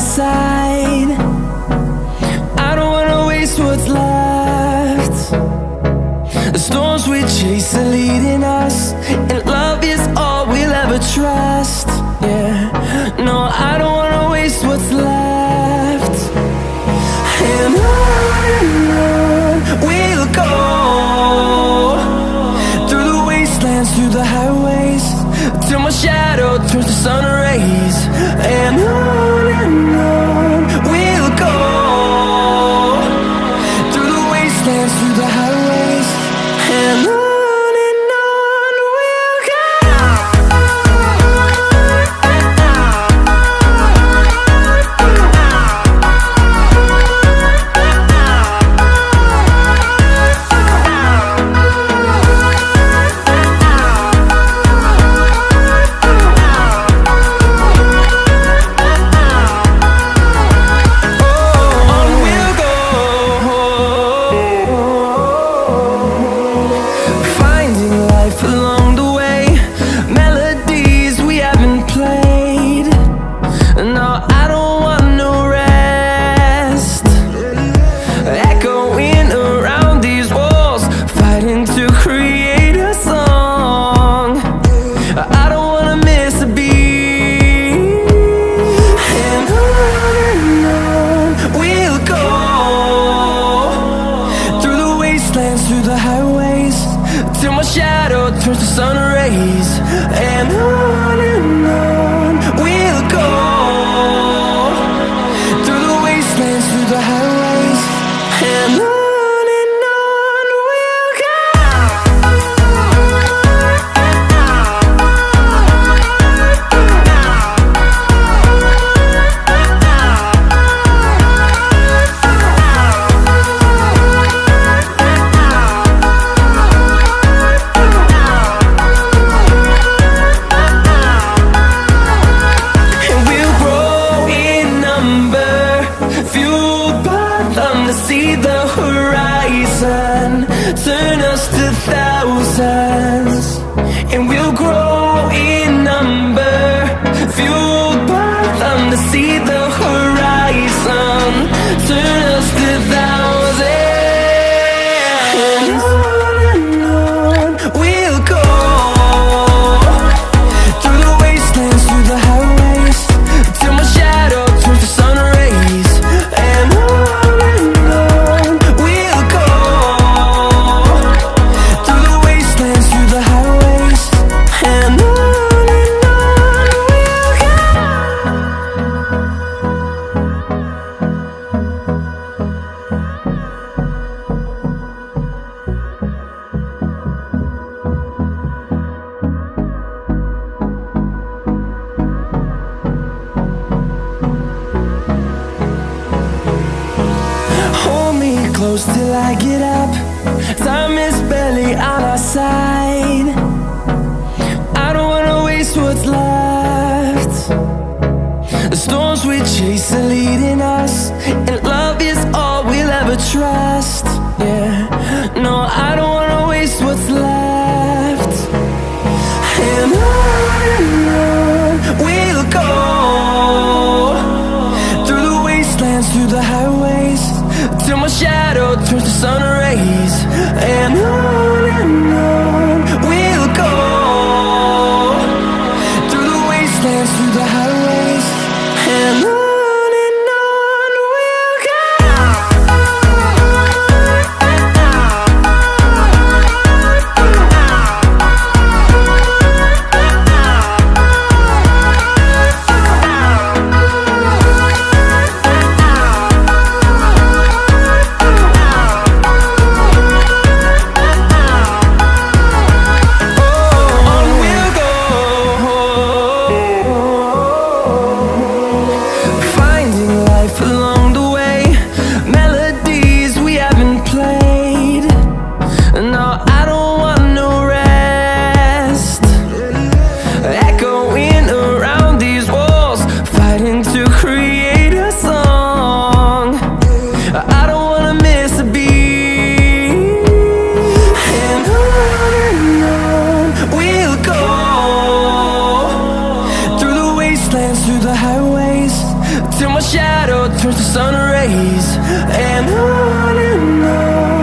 side. I don't wanna waste what's left. The storms we chase are leading us, and love is all we'll ever trust. Yeah, no, I don't wanna waste what's left. And on we'll go, through the wastelands, through the highways, till my shadow turns to sun rays. And on we'll go, through the wastelands, through the highways, and on we'll go. Through the highways, till my shadow turns to sun rays. And on we'll go, through the wastelands, through the highways, and on we'll go. See the horizon turn us to thousands, and we'll grow in number, fueled by them. To see the horizon turn us to thousands, and on we'll go, through the wastelands, through the highways, till my shadow turns to sun rays. And close till I get up. Time is barely on our side. I don't wanna waste what's left. The storms we chase are leading us, and love is all we'll ever trust. Yeah, no, I don't wanna waste what's left. And on we'll go, through the wastelands, through the highways, till my shadow turns to sun rays. And on we'll go, through the wastelands, through the highways, and on. till my shadow turns to sun rays. And on